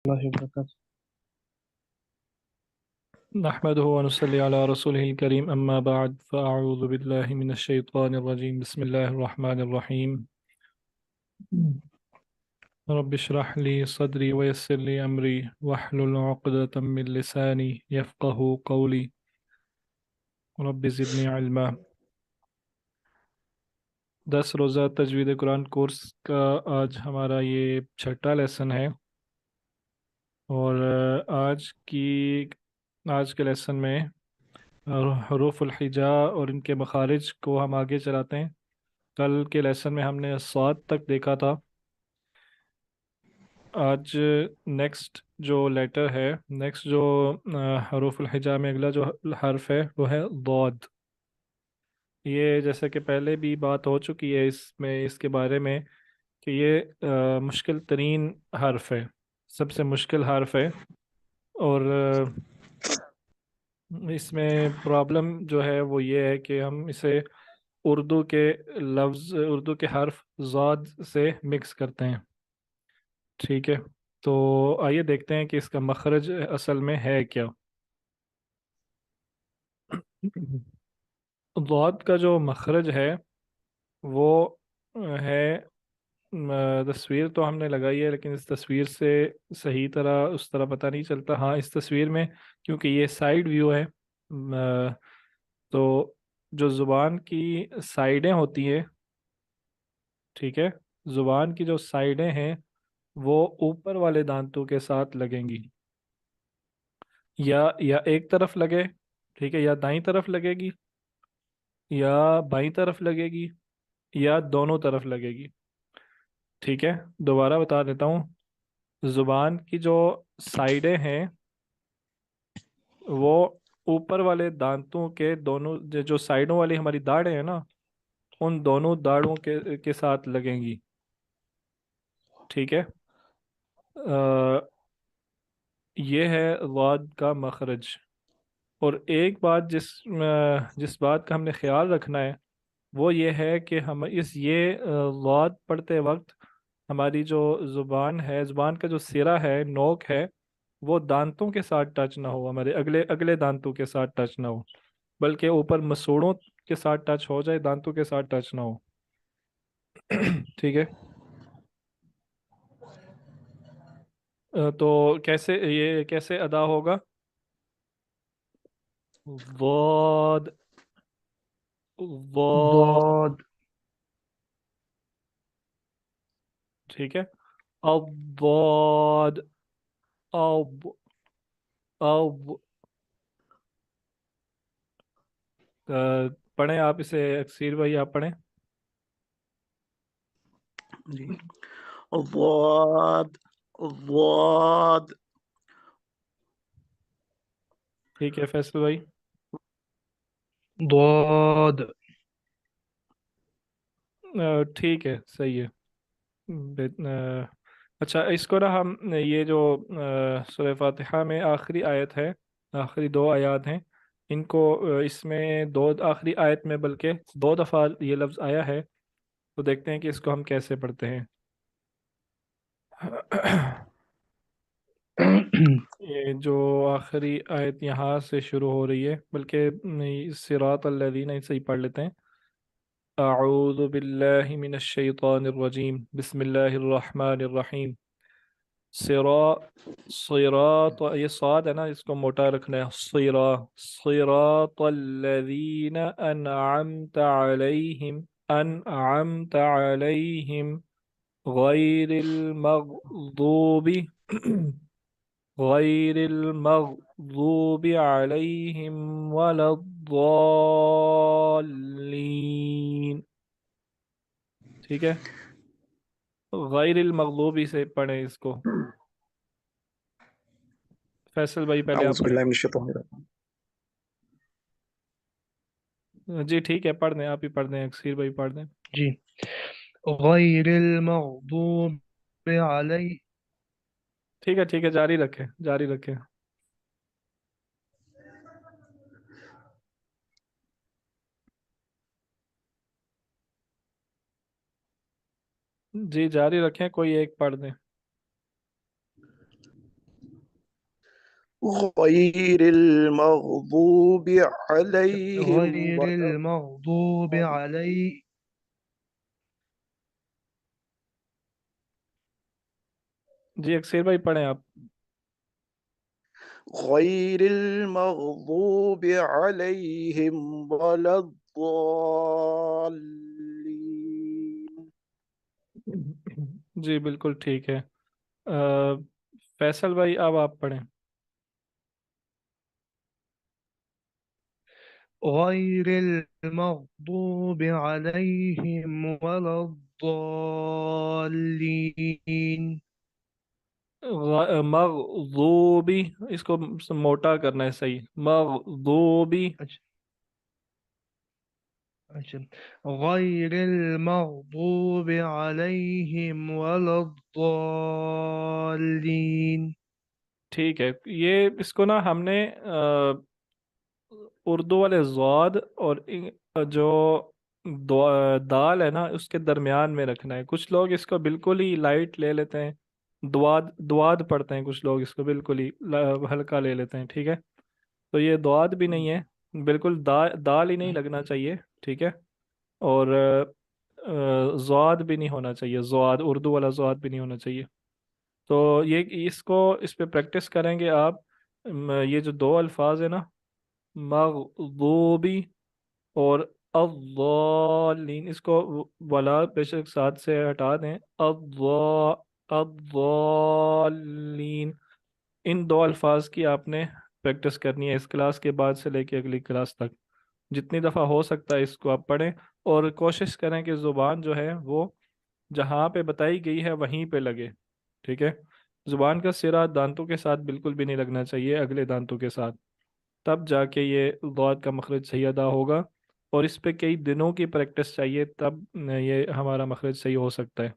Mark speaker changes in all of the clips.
Speaker 1: الله وبركاته.
Speaker 2: نحمده ونصلي على رسوله الكريم أما بعد فأعوذ بالله من الشيطان الرجيم بسم الله الرحمن الرحيم رب اشرح لي صدري ويسر لي أمري واحلل عقدة من لساني يفقه قولي رب زدني علما 10 روزہ تجوید قرآن کورس کا آج ہمارا یہ چھٹا لیسن ہے اور آج کے لیسن میں حروف الحجا اور ان کے مخارج کو ہم آگے چلاتے ہیں۔ کل کے لیسن میں ہم نے صاد تک دیکھا تھا۔ آج نیکسٹ جو لیٹر ہے، نیکسٹ جو حروف الحجا میں اگلا جو حرف ہے وہ ہے ضاد۔ یہ جیسے کہ پہلے بھی بات ہو چکی ہے اس کے بارے میں کہ یہ مشکل ترین حرف ہے، سب سے مشکل حرف ہے، اور اس میں پرابلم جو ہے وہ یہ ہے کہ ہم اسے اردو کے حرف ضاد سے مکس کرتے ہیں۔ ٹھیک ہے، تو آئیے دیکھتے ہیں کہ اس کا مخرج اصل میں ہے کیا۔ ضاد کا جو مخرج ہے وہ ہے، تصویر تو ہم نے لگائی ہے لیکن اس تصویر سے صحیح طرح اس طرح پتہ نہیں چلتا۔ ہاں، اس تصویر میں کیونکہ یہ سائیڈ ویو ہے، تو جو زبان کی سائیڈیں ہوتی ہیں، ٹھیک ہے، زبان کی جو سائیڈیں ہیں وہ اوپر والے دانتوں کے ساتھ لگیں گی، یا ایک طرف لگے، ٹھیک ہے، یا دائیں طرف لگے گی، یا بائیں طرف لگے گی، یا دونوں طرف لگے گی۔ ٹھیک ہے، دوبارہ بتا دیتا ہوں، زبان کی جو سائیڈیں ہیں وہ اوپر والے دانتوں کے دونوں جو سائیڈوں والی ہماری داڑیں ہیں نا، ان دونوں داڑوں کے ساتھ لگیں گی۔ ٹھیک ہے، یہ ہے ضاد کا مخرج۔ اور ایک بات جس بات کا ہم نے خیال رکھنا ہے وہ یہ ہے کہ ہم یہ ضاد پڑھتے وقت ہماری جو زبان ہے، زبان کا جو سرا ہے، نوک ہے، وہ دانتوں کے ساتھ ٹچ نہ ہو، ہمارے اگلے اگلے دانتوں کے ساتھ ٹچ نہ ہو، بلکہ اوپر مسوڑوں کے ساتھ ٹچ ہو جائے، دانتوں کے ساتھ ٹچ نہ ہو۔ ٹھیک ہے، تو یہ کیسے ادا ہوگا؟ ضاد ضاد،
Speaker 1: ضاد.
Speaker 2: ٹھیک ہے، الضاد، اب اب پڑھیں آپ اسے، اکثیر بھائی آپ پڑھیں۔
Speaker 3: جی، ضاد ضاد.
Speaker 2: ٹھیک ہے فیصل بھائی۔
Speaker 1: ضاد.
Speaker 2: ٹھیک ہے، صحیح ہے۔ اچھا، اس کو نا ہم یہ جو سورہ فاتحہ میں آخری آیت ہے، آخری 2 آیات ہیں، ان کو اس میں آخری آیت میں بلکہ 2 دفعہ یہ لفظ آیا ہے، تو دیکھتے ہیں کہ اس کو ہم کیسے پڑھتے ہیں۔ یہ جو آخری آیت یہاں سے شروع ہو رہی ہے، بلکہ صراط الذین سے ہی پڑھ لیتے ہیں۔ اعوذ باللہ من الشیطان الرجیم بسم اللہ الرحمن الرحیم۔ صراط، یہ صاد ہے نا، اس کو موٹا رکھنا ہے، صراط الذین انعمت علیہم، انعمت علیہم غیر المغضوب غیر المغضوب علیہم ولا الضالین۔ ٹھیک ہے، غیر المغضوبی سے پڑھیں اس کو۔ فیصل بھائی پہلے آپ
Speaker 3: اعوذ
Speaker 2: پڑھیں۔
Speaker 3: باللہ من الشیطان الرجیم.
Speaker 2: جی ٹھیک ہے، پڑھ دیں، آپ ہی پڑھ دیں، اکثیر بھائی پڑھ دیں۔
Speaker 1: جی، غیر المغضوب علی.
Speaker 2: ٹھیک ہے ٹھیک ہے، جاری رکھیں جاری رکھیں۔ جی جاری رکھیں، کوئی ایک پڑھ دیں۔
Speaker 3: غير المغضوب عليهم
Speaker 1: غير
Speaker 3: ولا
Speaker 1: المغضوب
Speaker 3: الضالين.
Speaker 1: عليه.
Speaker 2: جی اکثر بھائی پڑھیں آپ.
Speaker 3: غير المغضوب عليهم ولا الضالين.
Speaker 2: جی بالکل ٹھیک ہے. فیصل بھائی اب آپ پڑھیں.
Speaker 1: غير المغضوب عليهم ولا الضالين.
Speaker 2: مغضوبی اس کو موٹا کرنا ہے صحیح. مغضوبی.
Speaker 1: أج- غير المغضوب عليهم ولا الضالين.
Speaker 2: ٹھیک ہے. یہ اس کو نا ہم نے اردو والے زواد اور جو دال ہے نا اس کے درمیان میں رکھنا ہے. کچھ لوگ اس کو بالکل ہی لائٹ لے لیتے ہیں. دواد دواد پڑھتے ہیں کچھ لوگ اس کو بالکل ہی ہلکا لے لیتے ہیں. ٹھیک ہے. تو یہ دواد بھی نہیں ہے. بالکل دال ہی نہیں لگنا چاہیے. ٹھیک ہے. اور زواد بھی نہیں ہونا چاہیے. زواد اردو والا زواد بھی نہیں ہونا چاہیے. تو یہ اس پہ پریکٹس کریں گے آپ. یہ جو دو الفاظ ہیں نا مغضوبی اور الضالین اس کو ولا بے شک ساتھ سے ہٹا دیں. الضالین ان دو الفاظ کی آپ نے پریکٹس کرنی ہے اس کلاس کے بعد سے لے کے اگلی کلاس تک. جتنی دفعہ ہو سکتا ہے اس کو آپ پڑھیں اور کوشش کریں کہ زبان جو ہے وہ جہاں پہ بتائی گئی ہے وہیں پہ لگے. ٹھیک ہے. زبان کا سرا دانتوں کے ساتھ بالکل بھی نہیں لگنا چاہیے اگلے دانتوں کے ساتھ. تب جا کے یہ ضاد کا مخرج صحیح ادا ہوگا. اور اس پہ کئی دنوں کی پریکٹس چاہیے تب یہ ہمارا مخرج صحیح ہو سکتا ہے.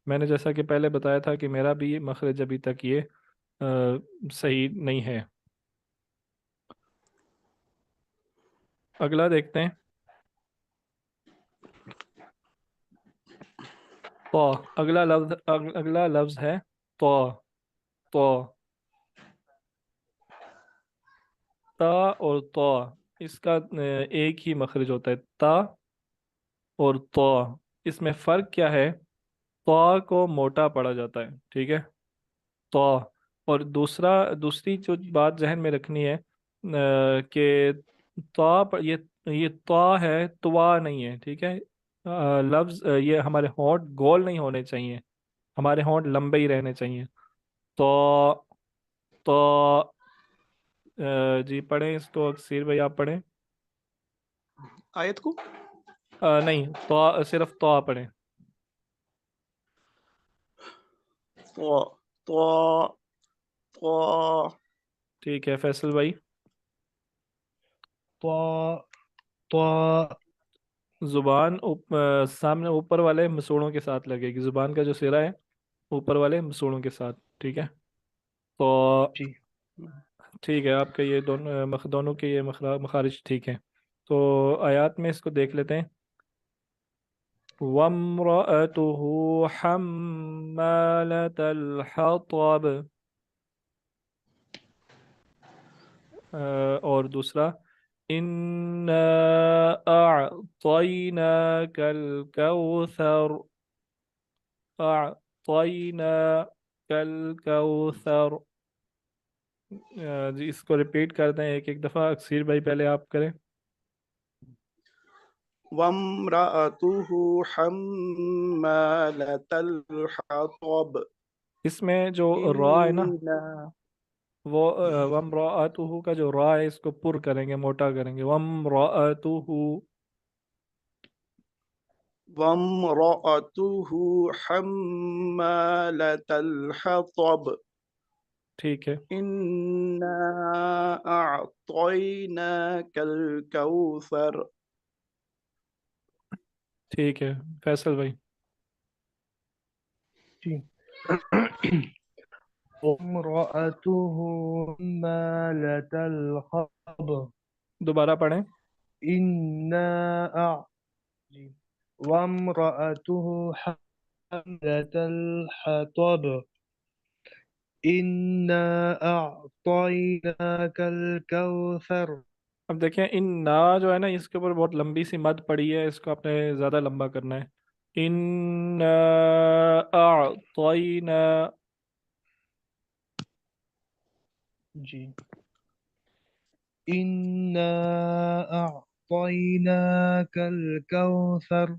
Speaker 2: میں نے جیسا کہ پہلے بتایا تھا کہ میرا بھی مخرج ابھی تک یہ صحیح نہیں ہے. اگلا دیکھتے ہیں. تو اگلا لفظ ہے تو. تو تا اور تو اس کا ایک ہی مخرج ہوتا ہے. تا اور تو اس میں فرق کیا ہے؟ تو کو موٹا پڑا جاتا ہے. ٹھیک ہے. تو اور دوسری جو بات ذہن میں رکھنی ہے کہ یہ تو ہے توا نہیں ہے. ٹھیک ہے. لفظ یہ ہمارے ہونٹ گول نہیں ہونے چاہیے. ہمارے ہونٹ لمبے ہی رہنے چاہیے. تو تو جی پڑھیں اس کو اکثیر بھائی آپ پڑھیں.
Speaker 3: آیت کو
Speaker 2: نہیں تو صرف تو پڑھیں.
Speaker 3: تو تو تو
Speaker 2: ٹھیک ہے. فیصل بھائی
Speaker 1: طا طا
Speaker 2: زبان سامنے اوپر والے مسوڑوں کے ساتھ لگے گی. زبان کا جو سرا ہے اوپر والے مسوڑوں کے ساتھ. ٹھیک ہے. تو
Speaker 1: جی
Speaker 2: ٹھیک ہے. آپ کے یہ دونوں کے یہ مخارج ٹھیک ہیں. تو آیات میں اس کو دیکھ لیتے ہیں. وَامْرَأَتُهُ حَمَّالَةَ الْحَطَبِ. اور دوسرا إِنَّا أَعْطَيْنَاكَ الْكَوْثَرَ. أَعْطَيْنَاكَ الْكَوْثَرَ. جی اس کو ریپیٹ کر دیں ایک ایک دفعہ. اکثیر بھائی پہلے آپ کریں.
Speaker 3: وامرأته حمالة الحطب.
Speaker 2: اس میں جو را ہے نا
Speaker 3: إنا
Speaker 2: وہ وَامْرَأَتُهُ کا جو را ہے اس کو پر کریں گے موٹا کریں گے. وَامْرَأَتُهُ.
Speaker 3: وامرأته حمالة الحطب.
Speaker 2: ٹھیک ہے.
Speaker 3: إنا أعطيناك الكوثر.
Speaker 2: ٹھیک ہے. فیصل بھائی
Speaker 1: جی وامرأته مالة الحطب.
Speaker 2: دوبارہ پڑھیں.
Speaker 1: إنا جی وامرأته حملة الحطب. إنا أعطيناك الكوثر.
Speaker 2: اب دیکھیں ان نا جو ہے نا اس کے اوپر بہت لمبی سی مد پڑی ہے، اس کو آپ نے زیادہ لمبا کرنا ہے. ان اعطینا.
Speaker 1: جی. إنا أعطيناك الكوثر.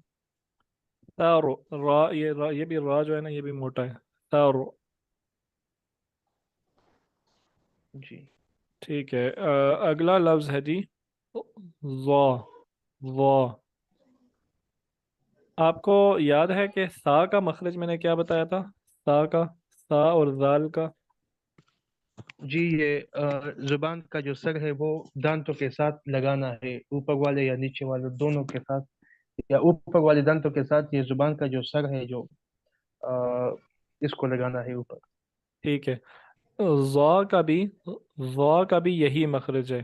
Speaker 2: تارو را، یہ بھی را جو ہے نا یہ بھی موٹا ہے. تارو.
Speaker 1: جی.
Speaker 2: ٹھیک ہے. اگلا لفظ ہے جی ضا. ضا. آپ کو یاد ہے کہ سا کا مخرج میں نے کیا بتایا تھا؟ سا کا، سا اور ذال کا.
Speaker 1: جی یہ زبان کا جو سر ہے وہ دانتوں کے ساتھ لگانا ہے، اوپر والے یا نیچے والے دونوں کے ساتھ، یا اوپر والے دانتوں کے ساتھ یہ زبان کا جو سر ہے جو آ، اس کو لگانا ہے اوپر.
Speaker 2: ٹھیک ہے. ضا کا بھی، ضا کا بھی یہی مخرج ہے،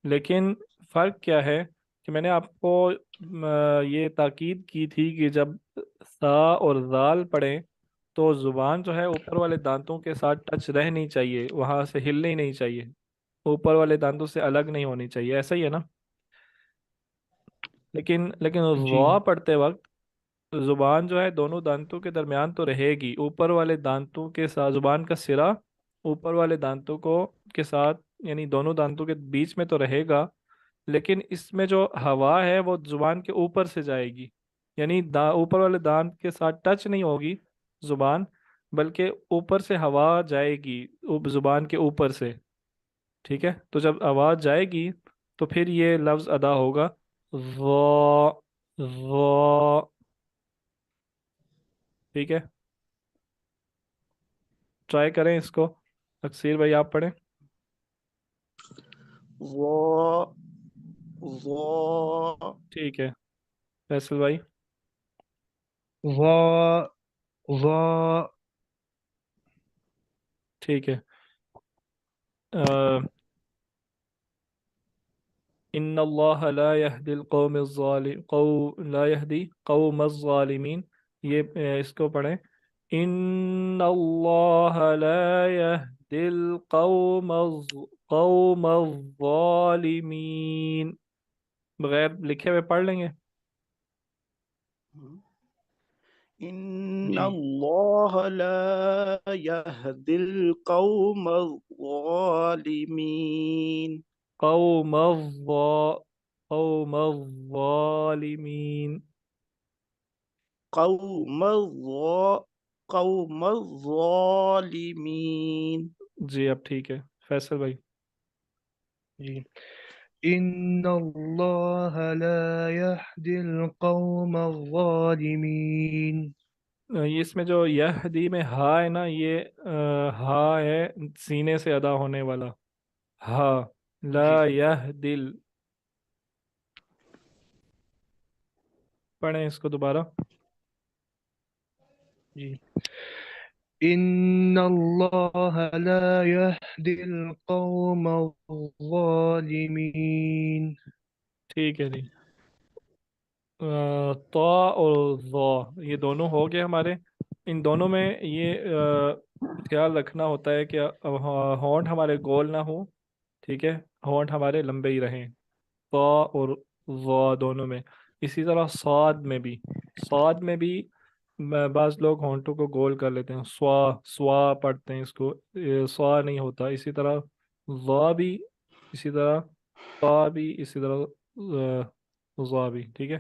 Speaker 2: لیکن فرق کیا ہے کہ میں نے آپ کو یہ تاکید کی تھی کہ جب سا اور ذال پڑھیں تو زبان جو ہے اوپر والے دانتوں کے ساتھ ٹچ رہنی چاہیے، وہاں سے ہلنی نہیں چاہیے، اوپر والے دانتوں سے الگ نہیں ہونی چاہیے. ایسا ہی ہے نا؟ لیکن
Speaker 1: جی.
Speaker 2: ضا پڑھتے وقت زبان جو ہے دونوں دانتوں کے درمیان تو رہے گی، اوپر والے دانتوں کے ساتھ زبان کا سرا اوپر والے دانتوں کو کے ساتھ، یعنی دونوں دانتوں کے بیچ میں تو رہے گا، لیکن اس میں جو ہوا ہے وہ زبان کے اوپر سے جائے گی، یعنی اوپر والے دانت کے ساتھ ٹچ نہیں ہوگی زبان، بلکہ اوپر سے ہوا جائے گی زبان کے اوپر سے. ٹھیک ہے، تو جب آواز جائے گی تو پھر یہ لفظ ادا ہوگا ضا. ضا. ٹھیک ہے، ٹرائی کریں اس کو. تقصیر بھائی آپ پڑھیں.
Speaker 3: ضا ضا
Speaker 2: ٹھیک ہے فیصل بھائی.
Speaker 1: ضا ضا.
Speaker 2: ٹھیک ہے. ان اللہ لا يهدي القوم الظالم لا يهدي قوم الظالمین. یہ اس کو پڑھیں. ان اللہ لا يهدي قوم الظالمین. بغیر لکھے ہوئے پڑھ لیں گے.
Speaker 3: ان
Speaker 1: جی.
Speaker 3: اللہ لا يهدي القوم الظالمین.
Speaker 2: قوم الظالمین.
Speaker 3: قوم الظالمین.
Speaker 2: جی اب ٹھیک ہے فیصل بھائی.
Speaker 1: جی. إن الله لا يهدي القوم الظالمين.
Speaker 2: یہ اس میں جو یہدی میں ہا ہے نا، یہ ہا ہے سینے سے ادا ہونے والا ہا. لا
Speaker 1: جی.
Speaker 2: یہدل. پڑھیں اس کو دوبارہ.
Speaker 1: جی. إن الله لا يهدي القوم الظالمين.
Speaker 2: ٹھیک ہے جی. طا اور ظا یہ دونوں ہو گئے ہمارے. ان دونوں میں یہ خیال رکھنا ہوتا ہے کہ ہونٹ ہمارے گول نہ ہو. ٹھیک ہے، ہونٹ ہمارے لمبے ہی رہیں طا اور ظا دونوں میں. اسی طرح صاد میں بھی، صاد میں بھی بعض لوگ ہونٹوں کو گول کر لیتے ہیں، سوا سوا پڑھتے ہیں اس کو، سوا نہیں ہوتا. اسی طرح ظا بھی، اسی طرح طا بھی، اسی طرح ظا بھی. ٹھیک ہے.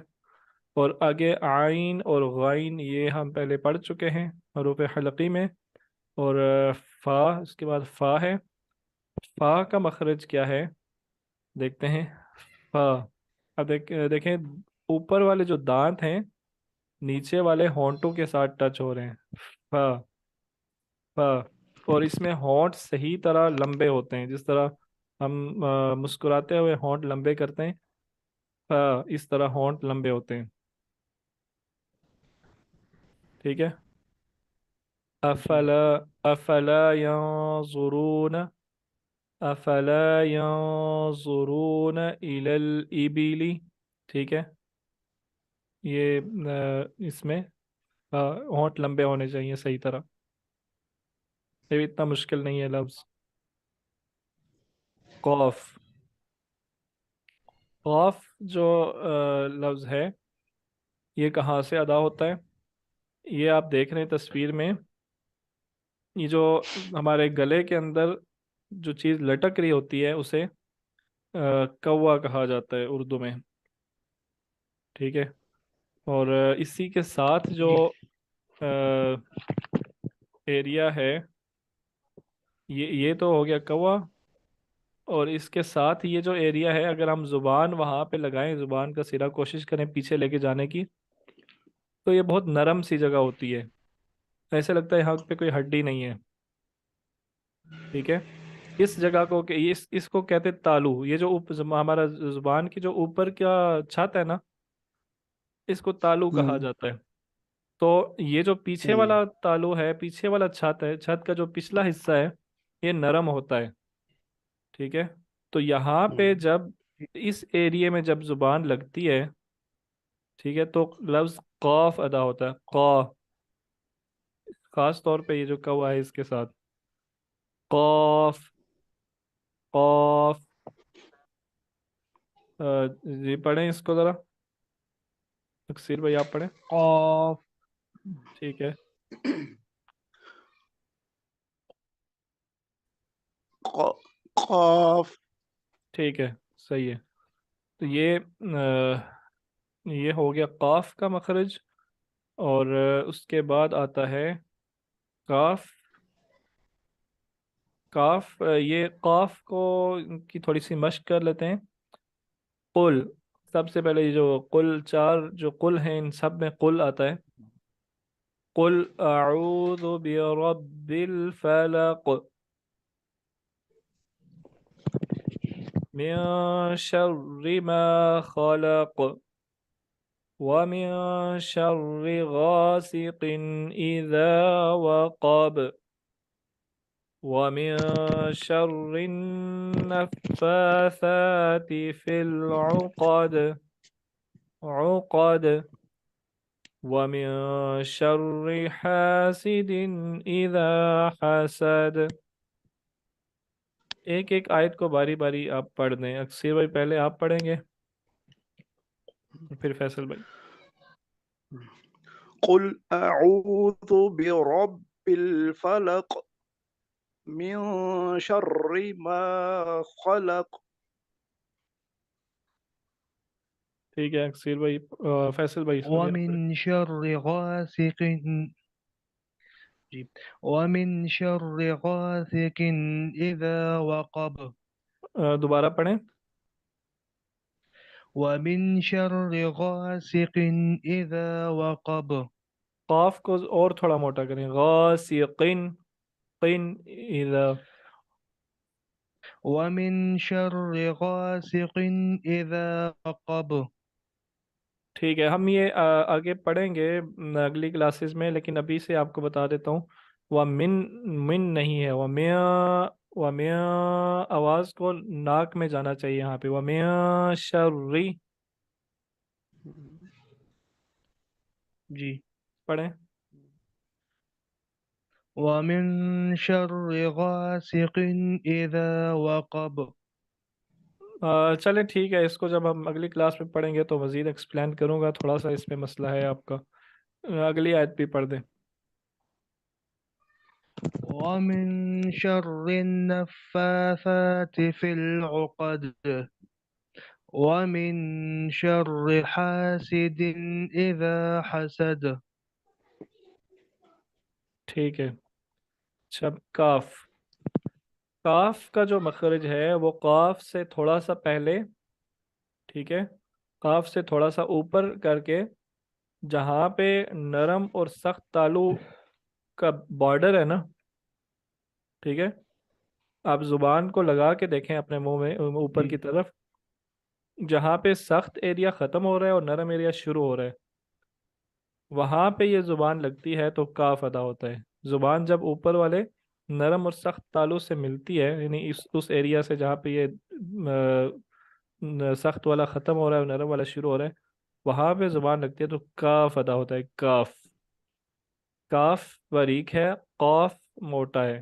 Speaker 2: اور آگے عین اور غائن یہ ہم پہلے پڑھ چکے ہیں حروف حلقی میں. اور فا، اس کے بعد فا ہے. فا کا مخرج کیا ہے دیکھتے ہیں. فا. اب دیکھیں اوپر والے جو دانت ہیں نیچے والے ہونٹوں کے ساتھ ٹچ ہو رہے ہیں. فا. فا. اور اس میں ہونٹ صحیح طرح لمبے ہوتے ہیں، جس طرح ہم مسکراتے ہوئے ہونٹ لمبے کرتے ہیں، فا اس طرح ہونٹ لمبے ہوتے ہیں. ٹھیک ہے.
Speaker 1: جی.
Speaker 2: افلا ينظرون، افلا ينظرون الى الابل. ٹھیک ہے. یہ اس میں ہونٹ لمبے ہونے چاہیے صحیح طرح. یہ بھی اتنا مشکل نہیں ہے لفظ. قوف. قوف جو لفظ ہے یہ کہاں سے ادا ہوتا ہے؟ یہ آپ دیکھ رہے ہیں تصویر میں، یہ جو ہمارے گلے کے اندر جو چیز لٹک رہی ہوتی ہے اسے کوا کہا جاتا ہے اردو میں. ٹھیک ہے. اور اسی کے ساتھ جو
Speaker 1: جی
Speaker 2: ایریا ہے یہ تو ہو گیا کوا. اور اس کے ساتھ یہ جو ایریا ہے اگر ہم زبان وہاں پہ لگائیں، زبان کا سرا کوشش کریں پیچھے لے کے جانے کی، تو یہ بہت نرم سی جگہ ہوتی ہے، ایسے لگتا ہے یہاں پہ کوئی ہڈی نہیں ہے. ٹھیک ہے. اس جگہ کو اس کو کہتے ہیں تالو. یہ جو ہمارا زبان کی جو اوپر کا چھت ہے نا، اس کو تالو کہا
Speaker 3: ہوں
Speaker 2: جاتا ہے. تو یہ جو پیچھے
Speaker 3: ہوں
Speaker 2: والا تالو ہے، پیچھے والا چھت ہے، چھت کا جو پچھلا حصہ ہے یہ نرم ہوتا ہے. ٹھیک ہے. تو یہاں پہ
Speaker 3: ہوں
Speaker 2: جب اس ایریے میں جب زبان لگتی ہے، ٹھیک ہے، تو لفظ قاف ادا ہوتا ہے. قاف. خاص طور پہ یہ جو کوا ہے اس کے ساتھ قاف. قاف. جی پڑھیں اس کو ذرا، تقصیر بھائی آپ پڑھیں.
Speaker 1: قاف.
Speaker 2: ٹھیک ہے.
Speaker 3: قاف.
Speaker 2: ٹھیک ہے. صحیح ہے. تو یہ ہو گیا قاف کا مخرج. اور اس کے بعد آتا ہے کاف. کاف. یہ قاف کو کی تھوڑی سی مشق کر لیتے ہیں. قل. سب سے پہلے یہ جو قل، چار جو قل ہیں ان سب میں قل آتا ہے. قل اعوذ برب الفلق من شر ما خلق ومن شر غاسق إذا وقب ومن شر النفاثات في العقد ومن شر حاسد إذا حسد. ایک ایک آیت کو باری باری آپ پڑھ دیں. اکثر بھائی پہلے آپ پڑھیں گے اور پھر فیصل بھائی.
Speaker 3: قل اعوذ برب الفلق من شر ما خلق.
Speaker 2: ٹھیک ہے اکثر بھائی. فیصل بھائی سوری آپ پڑھیں.
Speaker 1: ومن شر غاسق. جی. ومن شر غاسق إذا وقب.
Speaker 2: دوبارہ پڑھیں.
Speaker 1: ومن شر غاسق إذا وقب.
Speaker 2: قاف کو اور تھوڑا موٹا کریں. غاسقن. قن اذا.
Speaker 1: ومن شر غاسق إذا وقب.
Speaker 2: ٹھیک ہے. ہم یہ آگے پڑھیں گے اگلی کلاسز میں، لیکن ابھی سے آپ کو بتا دیتا ہوں وہ من نہیں ہے. وہ آواز کو ناک میں جانا چاہیے یہاں پہ. وہ شرری.
Speaker 1: جی.
Speaker 2: پڑھیں.
Speaker 1: ومن شر غاسق إذا وقب.
Speaker 2: چلیں ٹھیک ہے. اس کو جب ہم اگلی کلاس میں پڑھیں گے تو مزید ایکسپلین کروں گا. تھوڑا سا اس میں مسئلہ ہے آپ کا. اگلی آیت بھی پڑھ دیں.
Speaker 1: ومن شر النفاثات في العقد ومن شر حاسد إذا حسد.
Speaker 2: ٹھیک ہے. اچھا کاف. کاف کا جو مخرج ہے وہ قاف سے تھوڑا سا پہلے، ٹھیک ہے، قاف سے تھوڑا سا اوپر کر کے جہاں پہ نرم اور سخت تالو کا بارڈر ہے نا، ٹھیک ہے، آپ زبان کو لگا کے دیکھیں اپنے منہ میں اوپر
Speaker 1: جی.
Speaker 2: کی طرف، جہاں پہ سخت ایریا ختم ہو رہا ہے اور نرم ایریا شروع ہو رہا ہے وہاں پہ یہ زبان لگتی ہے تو کاف ادا ہوتا ہے. زبان جب اوپر والے نرم اور سخت تالو سے ملتی ہے، یعنی اس ایریا سے جہاں پہ یہ سخت والا ختم ہو رہا ہے اور نرم والا شروع ہو رہا ہے وہاں پہ زبان لگتی ہے تو کاف ادا ہوتا ہے. کاف. کاف باریک ہے، قاف موٹا ہے.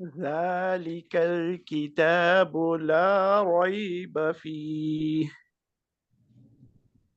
Speaker 3: ذلك الكتاب لا ريب فيه.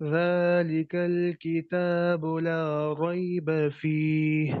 Speaker 1: ذلك الكتاب لا ريب فيه.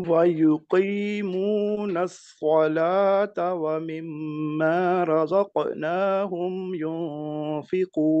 Speaker 3: ويقيمون الصلاة ومما رزقناهم ينفقون.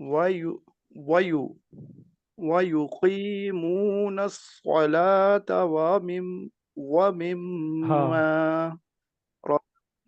Speaker 3: وي وي ويقيمون الصلاة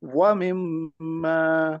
Speaker 3: ومما ومما.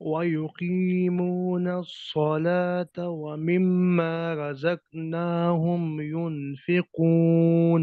Speaker 1: ويقيمون الصلاة ومما رزقناهم ينفقون.